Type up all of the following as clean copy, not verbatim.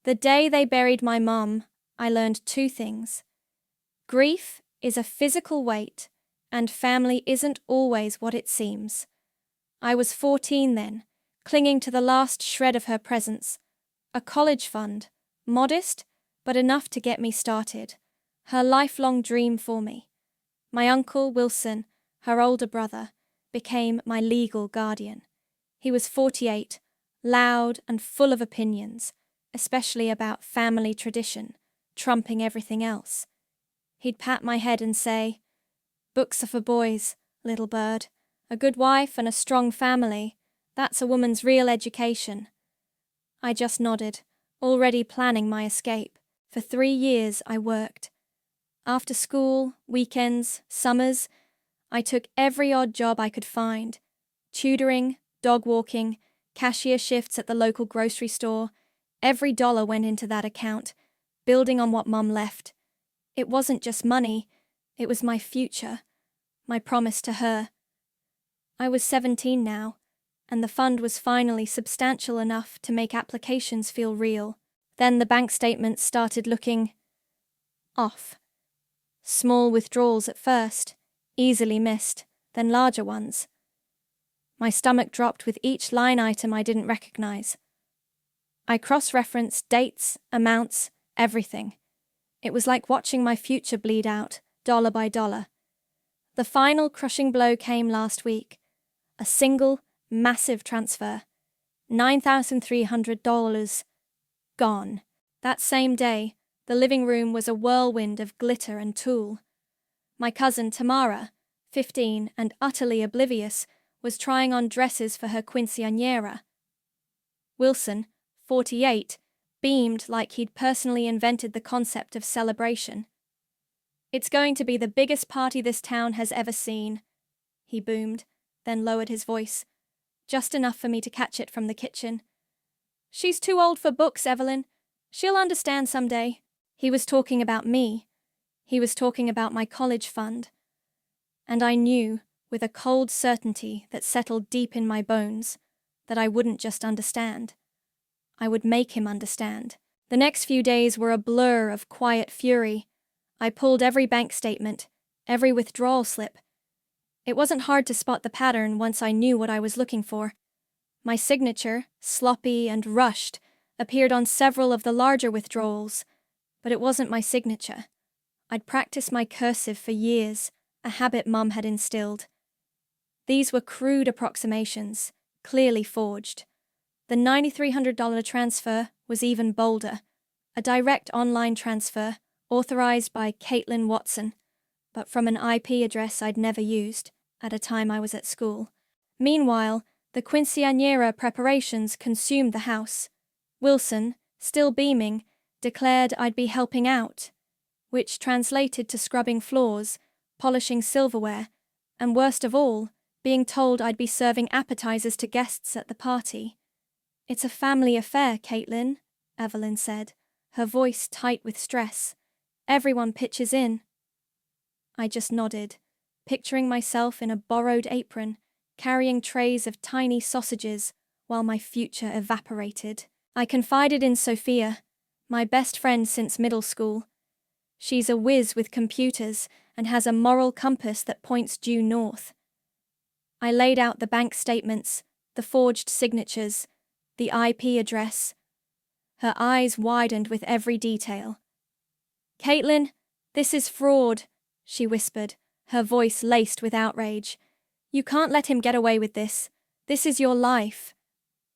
The day they buried my mum, I learned two things. Grief is a physical weight, and family isn't always what it seems. I was 14 then, clinging to the last shred of her presence. A college fund, modest, but enough to get me started. Her lifelong dream for me. My uncle, Wilson, her older brother, became my legal guardian. He was 48, loud and full of opinions, especially about family tradition, trumping everything else. He'd pat my head and say, "Books are for boys, little bird. A good wife and a strong family, that's a woman's real education." I just nodded, already planning my escape. For 3 years I worked. After school, weekends, summers, I took every odd job I could find. Tutoring, dog walking, cashier shifts at the local grocery store. Every dollar went into that account, building on what Mum left. It wasn't just money, it was my future, my promise to her. I was 17 now, and the fund was finally substantial enough to make applications feel real. Then the bank statements started looking off. Small withdrawals at first, easily missed, then larger ones. My stomach dropped with each line item I didn't recognize. I cross-referenced dates, amounts, everything. It was like watching my future bleed out, dollar by dollar. The final crushing blow came last week. A single, massive transfer. $9,300. Gone. That same day, the living room was a whirlwind of glitter and tulle. My cousin Tamara, 15 and utterly oblivious, was trying on dresses for her quinceañera. Wilson, 48, beamed like he'd personally invented the concept of celebration. "It's going to be the biggest party this town has ever seen," he boomed, then lowered his voice, just enough for me to catch it from the kitchen. "She's too old for books, Evelyn. She'll understand someday." He was talking about me. He was talking about my college fund. And I knew, with a cold certainty that settled deep in my bones, that I wouldn't just understand. I would make him understand. The next few days were a blur of quiet fury. I pulled every bank statement, every withdrawal slip. It wasn't hard to spot the pattern once I knew what I was looking for. My signature, sloppy and rushed, appeared on several of the larger withdrawals, but it wasn't my signature. I'd practiced my cursive for years, a habit Mum had instilled. These were crude approximations, clearly forged. The $9,300 transfer was even bolder, a direct online transfer, authorized by Caitlin Watson, but from an IP address I'd never used, at a time I was at school. Meanwhile, the Quinceañera preparations consumed the house. Wilson, still beaming, declared I'd be helping out, which translated to scrubbing floors, polishing silverware, and worst of all, being told I'd be serving appetizers to guests at the party. "It's a family affair, Caitlin," Evelyn said, her voice tight with stress. "Everyone pitches in." I just nodded, picturing myself in a borrowed apron, carrying trays of tiny sausages while my future evaporated. I confided in Sophia, my best friend since middle school. She's a whiz with computers and has a moral compass that points due north. I laid out the bank statements, the forged signatures, the IP address. Her eyes widened with every detail. "Caitlin, this is fraud," she whispered, her voice laced with outrage. "You can't let him get away with this. This is your life."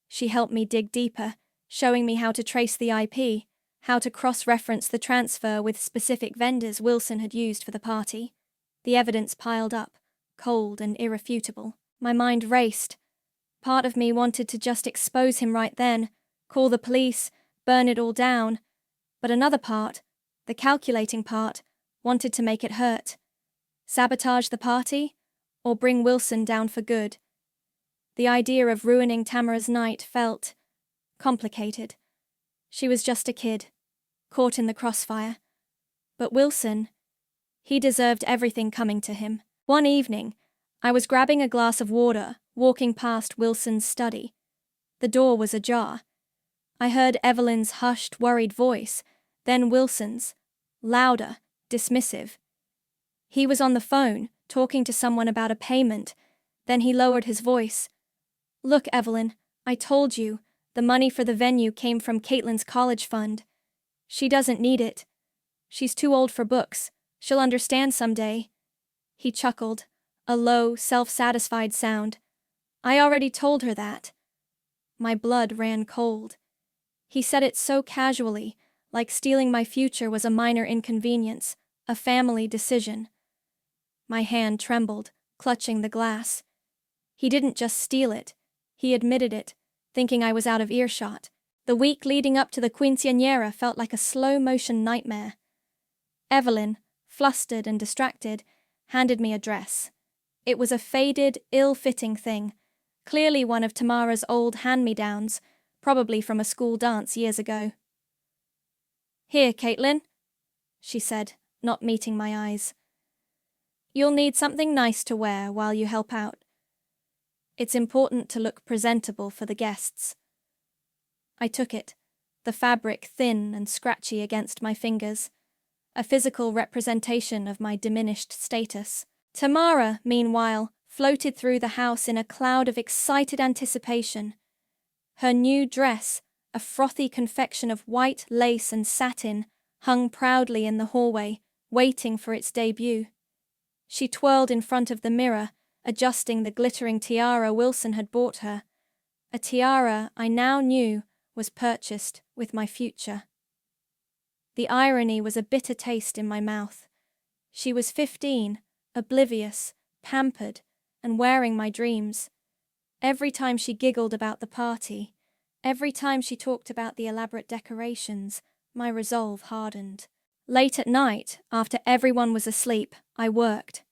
She helped me dig deeper, showing me how to trace the IP, how to cross-reference the transfer with specific vendors Wilson had used for the party. The evidence piled up, cold and irrefutable. My mind raced. Part of me wanted to just expose him right then, call the police, burn it all down. But another part, the calculating part, wanted to make it hurt. Sabotage the party, or bring Wilson down for good. The idea of ruining Tamara's night felt complicated. She was just a kid, caught in the crossfire. But Wilson, he deserved everything coming to him. One evening, I was grabbing a glass of water, walking past Wilson's study. The door was ajar. I heard Evelyn's hushed, worried voice, then Wilson's, louder, dismissive. He was on the phone, talking to someone about a payment. Then he lowered his voice. "Look, Evelyn, I told you, the money for the venue came from Caitlin's college fund. She doesn't need it. She's too old for books. She'll understand someday." He chuckled, a low, self-satisfied sound. "I already told her that." My blood ran cold. He said it so casually, like stealing my future was a minor inconvenience, a family decision. My hand trembled, clutching the glass. He didn't just steal it. He admitted it, thinking I was out of earshot. The week leading up to the Quinceañera felt like a slow-motion nightmare. Evelyn, flustered and distracted, handed me a dress. It was a faded, ill-fitting thing, clearly one of Tamara's old hand-me-downs, probably from a school dance years ago. "Here, Caitlin," she said, not meeting my eyes. "You'll need something nice to wear while you help out. It's important to look presentable for the guests." I took it, the fabric thin and scratchy against my fingers, a physical representation of my diminished status. Tamara, meanwhile, floated through the house in a cloud of excited anticipation. Her new dress, a frothy confection of white lace and satin, hung proudly in the hallway, waiting for its debut. She twirled in front of the mirror, adjusting the glittering tiara Wilson had bought her, a tiara I now knew was purchased with my future. The irony was a bitter taste in my mouth. She was 15, oblivious, pampered, and wearing my dreams. Every time she giggled about the party, every time she talked about the elaborate decorations, my resolve hardened. Late at night, after everyone was asleep, I worked.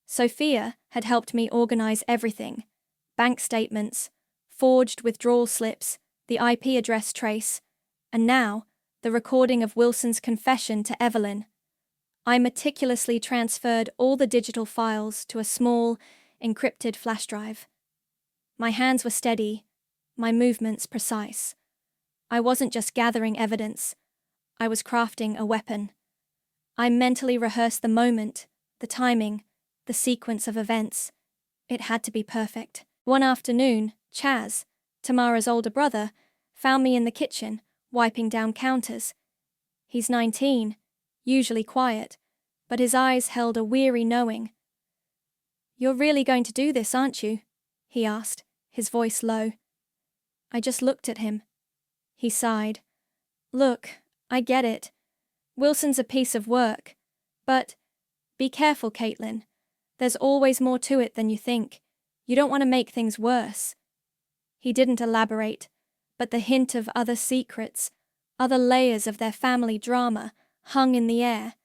Sophia had helped me organize everything: bank statements, forged withdrawal slips, the IP address trace, and now, the recording of Wilson's confession to Evelyn. I meticulously transferred all the digital files to a small, encrypted flash drive. My hands were steady, my movements precise. I wasn't just gathering evidence, I was crafting a weapon. I mentally rehearsed the moment, the timing, the sequence of events. It had to be perfect. One afternoon, Chaz, Tamara's older brother, found me in the kitchen, wiping down counters. He's 19, usually quiet, but his eyes held a weary knowing. "You're really going to do this, aren't you?" he asked, his voice low. I just looked at him. He sighed. "Look, I get it. Wilson's a piece of work. But be careful, Caitlin. There's always more to it than you think. You don't want to make things worse." He didn't elaborate, but the hint of other secrets, other layers of their family drama, hung in the air.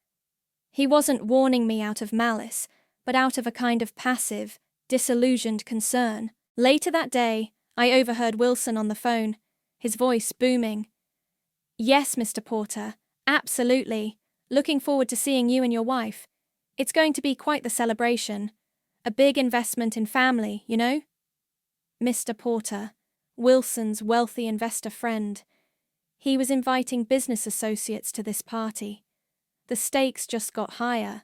He wasn't warning me out of malice, but out of a kind of passive, disillusioned concern. Later that day, I overheard Wilson on the phone, his voice booming. "Yes, Mr. Porter, absolutely. Looking forward to seeing you and your wife. It's going to be quite the celebration. A big investment in family, you know?" Mr. Porter, Wilson's wealthy investor friend. He was inviting business associates to this party. The stakes just got higher.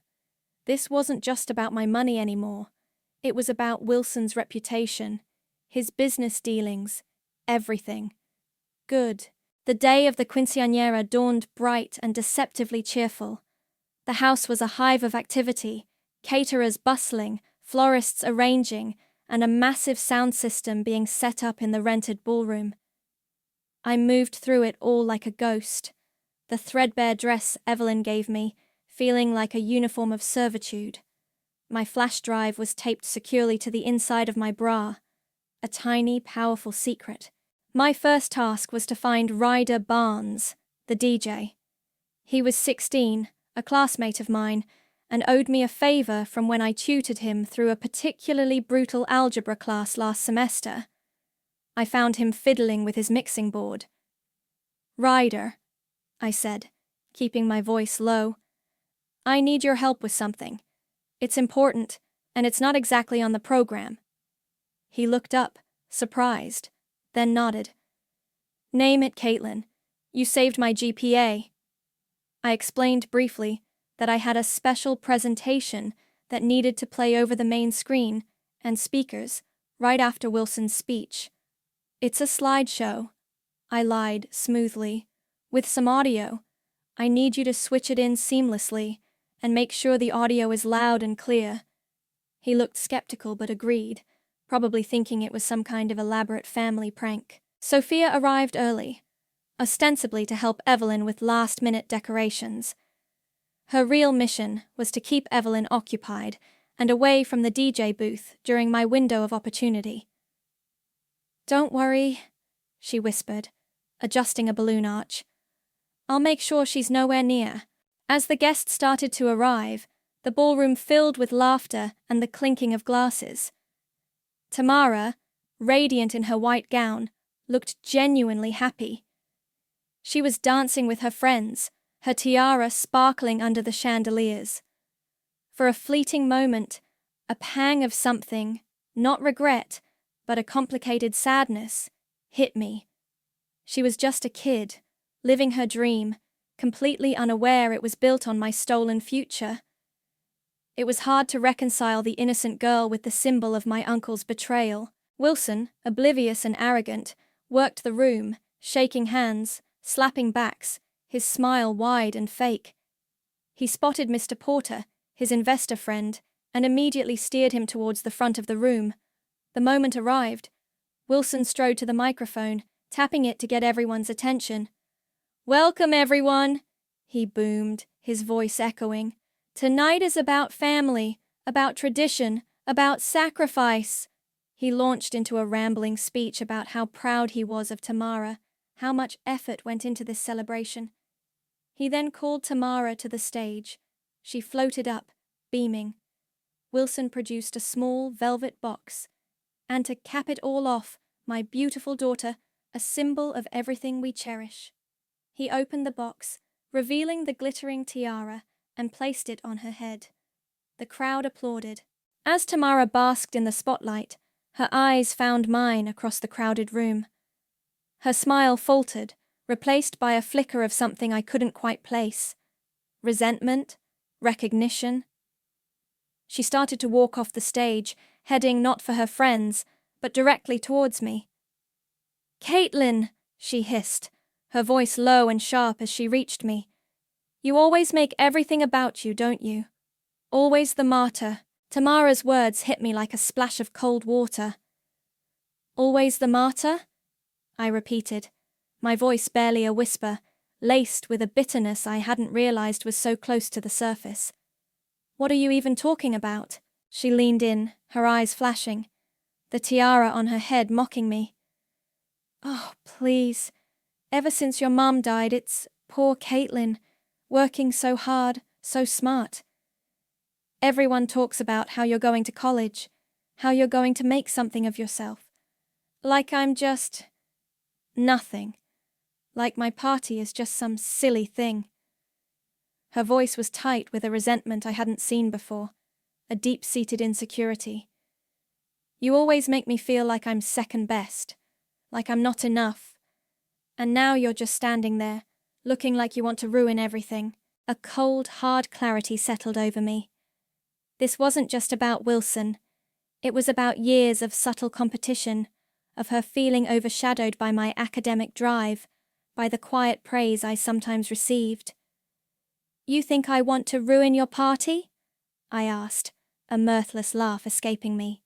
This wasn't just about my money anymore. It was about Wilson's reputation, his business dealings, everything. Good. The day of the Quinceañera dawned bright and deceptively cheerful. The house was a hive of activity, caterers bustling, florists arranging, and a massive sound system being set up in the rented ballroom. I moved through it all like a ghost, the threadbare dress Evelyn gave me, feeling like a uniform of servitude. My flash drive was taped securely to the inside of my bra, a tiny, powerful secret. My first task was to find Ryder Barnes, the DJ. He was 16, a classmate of mine, and owed me a favor from when I tutored him through a particularly brutal algebra class last semester. I found him fiddling with his mixing board. "Ryder," I said, keeping my voice low, "I need your help with something. It's important, and it's not exactly on the program." He looked up, surprised, then nodded. Name it, Caitlin. You saved my GPA. I explained briefly that I had a special presentation that needed to play over the main screen and speakers right after Wilson's speech. It's a slideshow, I lied smoothly. With some audio. I need you to switch it in seamlessly and make sure the audio is loud and clear. He looked skeptical but agreed, probably thinking it was some kind of elaborate family prank. Sophia arrived early, ostensibly to help Evelyn with last-minute decorations. Her real mission was to keep Evelyn occupied and away from the DJ booth during my window of opportunity. "Don't worry," she whispered, adjusting a balloon arch. "I'll make sure she's nowhere near." As the guests started to arrive, the ballroom filled with laughter and the clinking of glasses. Tamara, radiant in her white gown, looked genuinely happy. She was dancing with her friends, her tiara sparkling under the chandeliers. For a fleeting moment, a pang of something, not regret, but a complicated sadness, hit me. She was just a kid, living her dream, completely unaware it was built on my stolen future. It was hard to reconcile the innocent girl with the symbol of my uncle's betrayal. Wilson, oblivious and arrogant, worked the room, shaking hands, slapping backs, his smile wide and fake. He spotted Mr. Porter, his investor friend, and immediately steered him towards the front of the room. The moment arrived. Wilson strode to the microphone, tapping it to get everyone's attention. "Welcome, everyone," he boomed, his voice echoing. "Tonight is about family, about tradition, about sacrifice." He launched into a rambling speech about how proud he was of Tamara, how much effort went into this celebration. He then called Tamara to the stage. She floated up, beaming. Wilson produced a small velvet box. And to cap it all off, my beautiful daughter, a symbol of everything we cherish. He opened the box, revealing the glittering tiara, and placed it on her head. The crowd applauded. As Tamara basked in the spotlight, her eyes found mine across the crowded room. Her smile faltered, replaced by a flicker of something I couldn't quite place. Resentment? Recognition? She started to walk off the stage, heading not for her friends, but directly towards me. "Caitlin," she hissed, her voice low and sharp as she reached me. "You always make everything about you, don't you? Always the martyr." Tamara's words hit me like a splash of cold water. "Always the martyr?" I repeated, my voice barely a whisper, laced with a bitterness I hadn't realized was so close to the surface. "What are you even talking about?" She leaned in, her eyes flashing, the tiara on her head mocking me. "Oh, please. Ever since your mom died, it's poor Caitlin, working so hard, so smart. Everyone talks about how you're going to college, how you're going to make something of yourself. Like I'm just nothing. Like my party is just some silly thing." Her voice was tight with a resentment I hadn't seen before, a deep-seated insecurity. "You always make me feel like I'm second best, like I'm not enough. And now you're just standing there, looking like you want to ruin everything." A cold, hard clarity settled over me. This wasn't just about Wilson. It was about years of subtle competition, of her feeling overshadowed by my academic drive, by the quiet praise I sometimes received. "You think I want to ruin your party?" I asked, a mirthless laugh escaping me.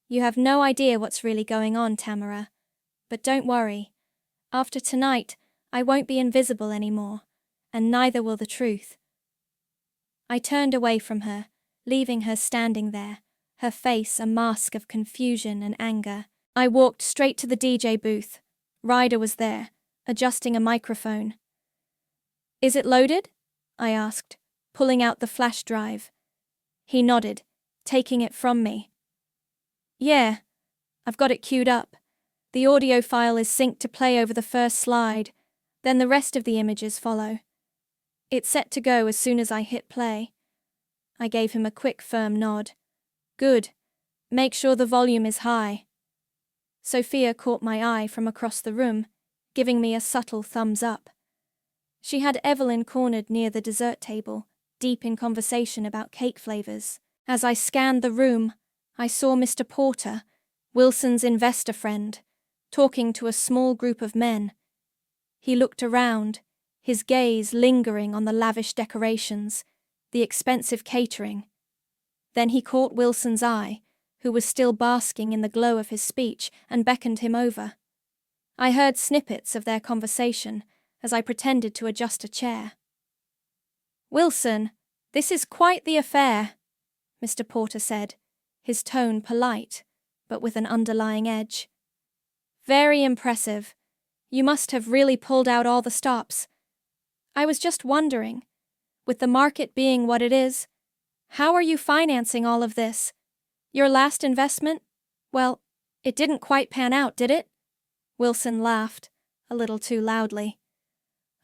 "You have no idea what's really going on, Tamara. But don't worry. After tonight, I won't be invisible anymore, and neither will the truth." I turned away from her, leaving her standing there, her face a mask of confusion and anger. I walked straight to the DJ booth. Ryder was there, adjusting a microphone. "Is it loaded?" I asked, pulling out the flash drive. He nodded, taking it from me. "Yeah, I've got it queued up. The audio file is synced to play over the first slide, then the rest of the images follow. It's set to go as soon as I hit play." I gave him a quick, firm nod. "Good. Make sure the volume is high." Sophia caught my eye from across the room, giving me a subtle thumbs up. She had Evelyn cornered near the dessert table, deep in conversation about cake flavors. As I scanned the room, I saw Mr. Porter, Wilson's investor friend, talking to a small group of men. He looked around, his gaze lingering on the lavish decorations, the expensive catering. Then he caught Wilson's eye, who was still basking in the glow of his speech, and beckoned him over. I heard snippets of their conversation as I pretended to adjust a chair. "Wilson, this is quite the affair," Mr. Porter said, his tone polite, but with an underlying edge. "Very impressive. You must have really pulled out all the stops. I was just wondering, with the market being what it is, how are you financing all of this? Your last investment? Well, it didn't quite pan out, did it?" Wilson laughed, a little too loudly.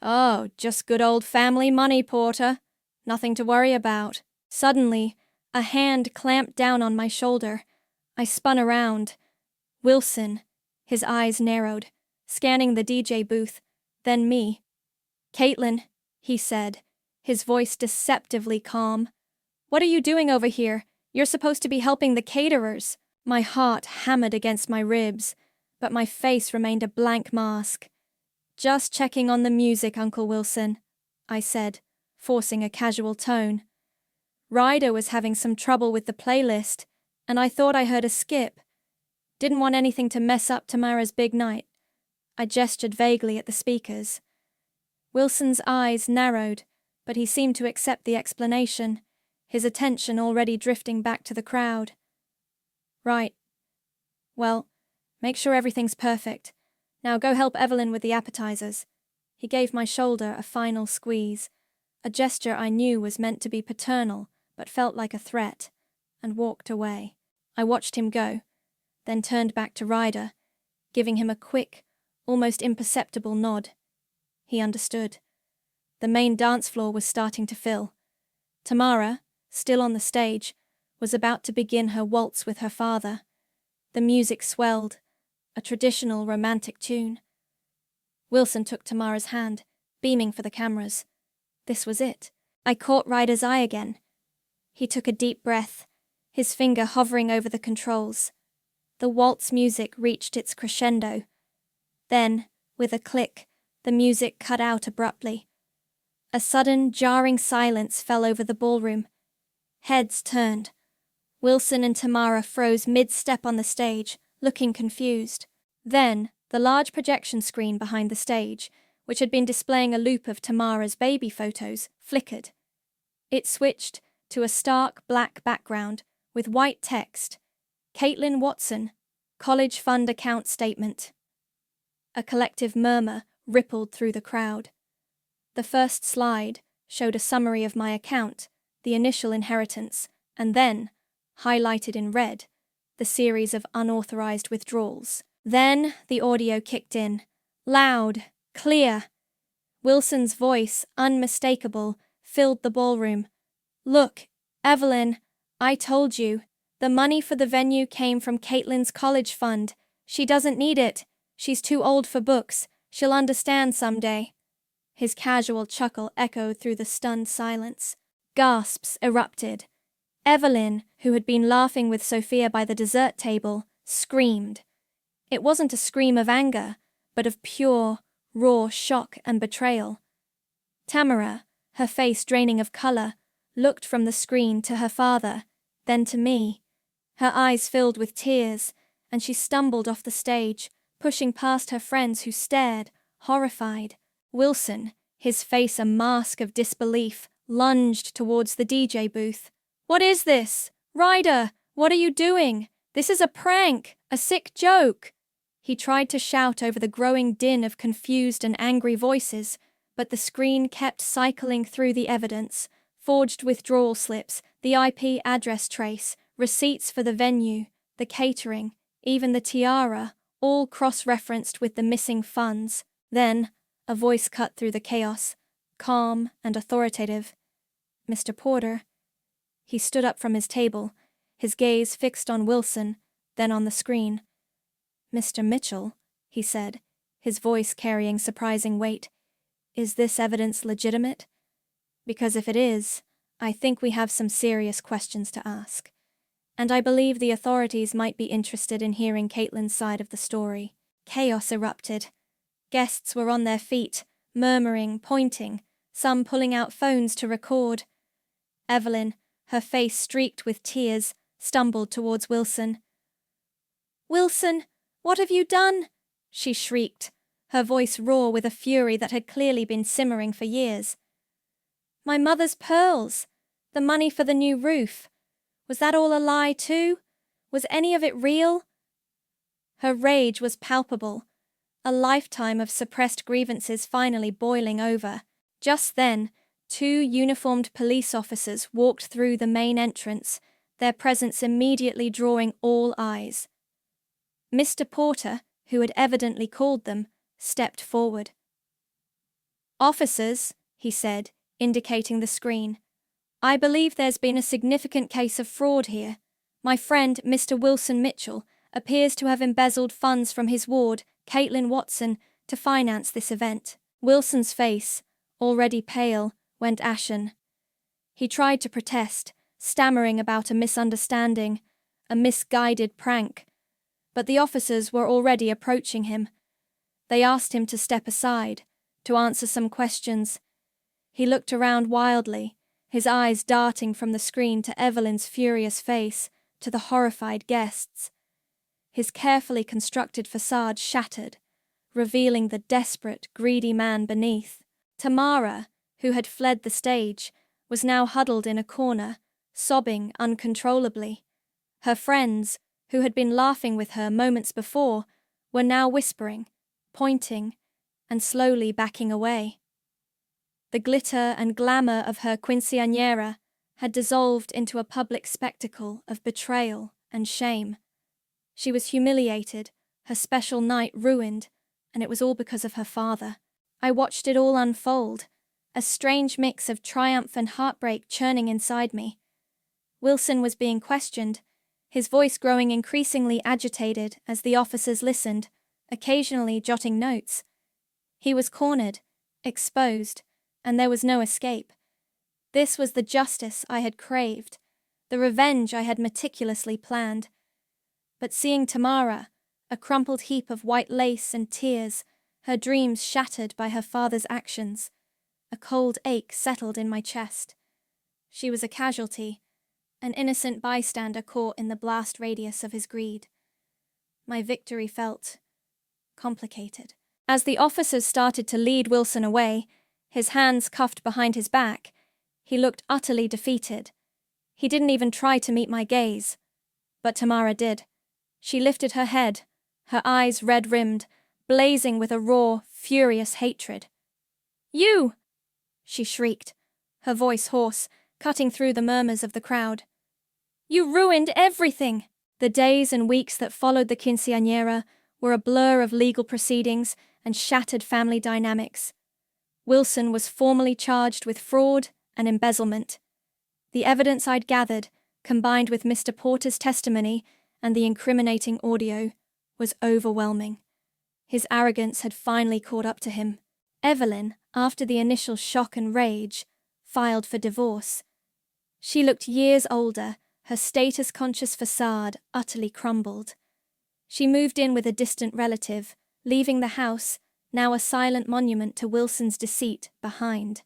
"Oh, just good old family money, Porter. Nothing to worry about." Suddenly, a hand clamped down on my shoulder. I spun around. Wilson, his eyes narrowed, scanning the DJ booth, then me. "Caitlin," he said, his voice deceptively calm. "What are you doing over here? You're supposed to be helping the caterers." My heart hammered against my ribs, but my face remained a blank mask. "Just checking on the music, Uncle Wilson," I said, forcing a casual tone. "Ryder was having some trouble with the playlist, and I thought I heard a skip. Didn't want anything to mess up Tamara's big night." I gestured vaguely at the speakers. Wilson's eyes narrowed, but he seemed to accept the explanation, his attention already drifting back to the crowd. "Right. Well, make sure everything's perfect. Now go help Evelyn with the appetizers." He gave my shoulder a final squeeze, a gesture I knew was meant to be paternal but felt like a threat, and walked away. I watched him go, then turned back to Ryder, giving him a quick, almost imperceptible nod. He understood. The main dance floor was starting to fill. Tamara, still on the stage, was about to begin her waltz with her father. The music swelled, a traditional romantic tune. Wilson took Tamara's hand, beaming for the cameras. This was it. I caught Ryder's eye again. He took a deep breath, his finger hovering over the controls. The waltz music reached its crescendo. Then, with a click, the music cut out abruptly. A sudden, jarring silence fell over the ballroom. Heads turned. Wilson and Tamara froze mid-step on the stage, looking confused. Then, the large projection screen behind the stage, which had been displaying a loop of Tamara's baby photos, flickered. It switched to a stark black background with white text, "Caitlin Watson, College Fund Account Statement." A collective murmur rippled through the crowd. The first slide showed a summary of my account, the initial inheritance, and then, highlighted in red, the series of unauthorized withdrawals. Then the audio kicked in, loud, clear. Wilson's voice, unmistakable, filled the ballroom. "Look, Evelyn, I told you. The money for the venue came from Caitlin's college fund. She doesn't need it. She's too old for books. She'll understand someday." His casual chuckle echoed through the stunned silence. Gasps erupted. Evelyn, who had been laughing with Sophia by the dessert table, screamed. It wasn't a scream of anger, but of pure, raw shock and betrayal. Tamara, her face draining of color, looked from the screen to her father, then to me. Her eyes filled with tears, and she stumbled off the stage, pushing past her friends who stared, horrified. Wilson, his face a mask of disbelief, lunged towards the DJ booth. "What is this? Ryder, what are you doing? This is a prank, a sick joke." He tried to shout over the growing din of confused and angry voices, but the screen kept cycling through the evidence, forged withdrawal slips, the IP address trace, receipts for the venue, the catering, even the tiara, all cross-referenced with the missing funds. Then, a voice cut through the chaos, calm and authoritative. "Mr. Porter." He stood up from his table, his gaze fixed on Wilson, then on the screen. "Mr. Mitchell," he said, his voice carrying surprising weight. "Is this evidence legitimate? Because if it is, I think we have some serious questions to ask. And I believe the authorities might be interested in hearing Caitlin's side of the story." Chaos erupted. Guests were on their feet, murmuring, pointing, some pulling out phones to record. Evelyn, her face streaked with tears, stumbled towards Wilson. "Wilson, what have you done?" she shrieked, her voice raw with a fury that had clearly been simmering for years. "My mother's pearls! The money for the new roof! Was that all a lie too? Was any of it real?" Her rage was palpable, a lifetime of suppressed grievances finally boiling over. Just then, 2 uniformed police officers walked through the main entrance, their presence immediately drawing all eyes. Mr. Porter, who had evidently called them, stepped forward. "Officers," he said, indicating the screen, "I believe there's been a significant case of fraud here. My friend, Mr. Wilson Mitchell, appears to have embezzled funds from his ward, Caitlin Watson, to finance this event." Wilson's face, already pale, went ashen. He tried to protest, stammering about a misunderstanding, a misguided prank. But the officers were already approaching him. They asked him to step aside, to answer some questions. He looked around wildly, his eyes darting from the screen to Evelyn's furious face, to the horrified guests. His carefully constructed facade shattered, revealing the desperate, greedy man beneath. Tamara, who had fled the stage, was now huddled in a corner, sobbing uncontrollably. Her friends, who had been laughing with her moments before, were now whispering, pointing, and slowly backing away. The glitter and glamour of her quinceañera had dissolved into a public spectacle of betrayal and shame. She was humiliated, her special night ruined, and it was all because of her father. I watched it all unfold, a strange mix of triumph and heartbreak churning inside me. Wilson was being questioned, his voice growing increasingly agitated as the officers listened, occasionally jotting notes. He was cornered, exposed, and there was no escape. This was the justice I had craved, the revenge I had meticulously planned. But seeing Tamara, a crumpled heap of white lace and tears, her dreams shattered by her father's actions, a cold ache settled in my chest. She was a casualty, an innocent bystander caught in the blast radius of his greed. My victory felt complicated. As the officers started to lead Wilson away, his hands cuffed behind his back, he looked utterly defeated. He didn't even try to meet my gaze. But Tamara did. She lifted her head, her eyes red-rimmed, blazing with a raw, furious hatred. "You!" she shrieked, her voice hoarse, cutting through the murmurs of the crowd. "You ruined everything!" The days and weeks that followed the quinceañera were a blur of legal proceedings and shattered family dynamics. Wilson was formally charged with fraud and embezzlement. The evidence I'd gathered, combined with Mr. Porter's testimony and the incriminating audio, was overwhelming. His arrogance had finally caught up to him. Evelyn, after the initial shock and rage, filed for divorce. She looked years older, her status-conscious facade utterly crumbled. She moved in with a distant relative, leaving the house, now a silent monument to Wilson's deceit, behind.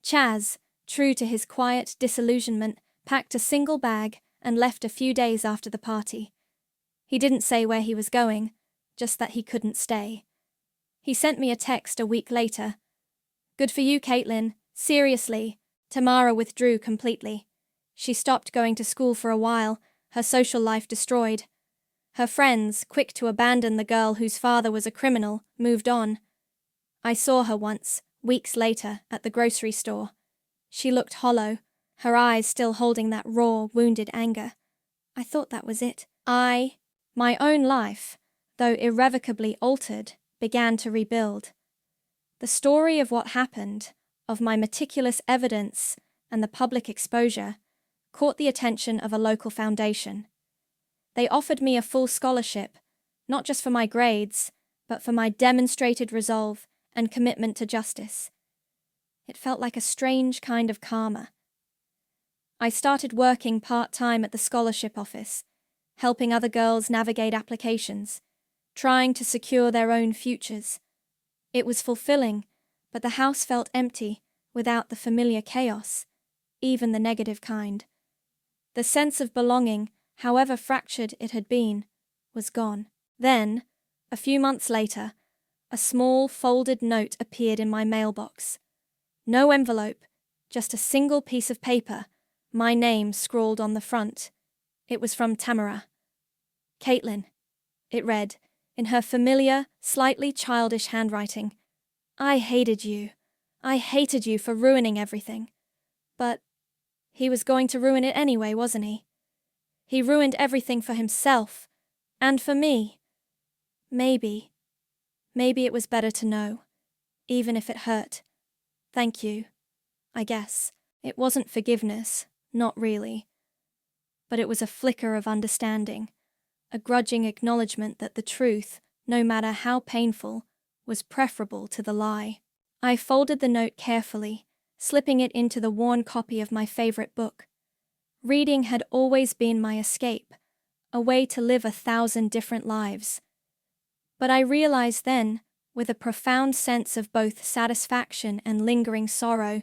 Chaz, true to his quiet disillusionment, packed a single bag and left a few days after the party. He didn't say where he was going, just that he couldn't stay. He sent me a text a week later. "Good for you, Caitlin. Seriously." Tamara withdrew completely. She stopped going to school for a while, her social life destroyed. Her friends, quick to abandon the girl whose father was a criminal, moved on. I saw her once, weeks later, at the grocery store. She looked hollow, her eyes still holding that raw, wounded anger. I thought that was it. My own life, though irrevocably altered, began to rebuild. The story of what happened, of my meticulous evidence and the public exposure, caught the attention of a local foundation. They offered me a full scholarship, not just for my grades, but for my demonstrated resolve and commitment to justice. It felt like a strange kind of karma. I started working part-time at the scholarship office, helping other girls navigate applications, trying to secure their own futures. It was fulfilling, but the house felt empty without the familiar chaos, even the negative kind. The sense of belonging, however fractured it had been, was gone. Then, a few months later, a small folded note appeared in my mailbox. No envelope, just a single piece of paper, my name scrawled on the front. It was from Tamara. Caitlin, it read, in her familiar, slightly childish handwriting. I hated you. I hated you for ruining everything. But he was going to ruin it anyway, wasn't he? He ruined everything for himself. And for me. Maybe it was better to know, even if it hurt. Thank you, I guess. It wasn't forgiveness, not really. But it was a flicker of understanding, a grudging acknowledgement that the truth, no matter how painful, was preferable to the lie. I folded the note carefully, slipping it into the worn copy of my favorite book. Reading had always been my escape, a way to live 1,000 different lives. But I realized then, with a profound sense of both satisfaction and lingering sorrow,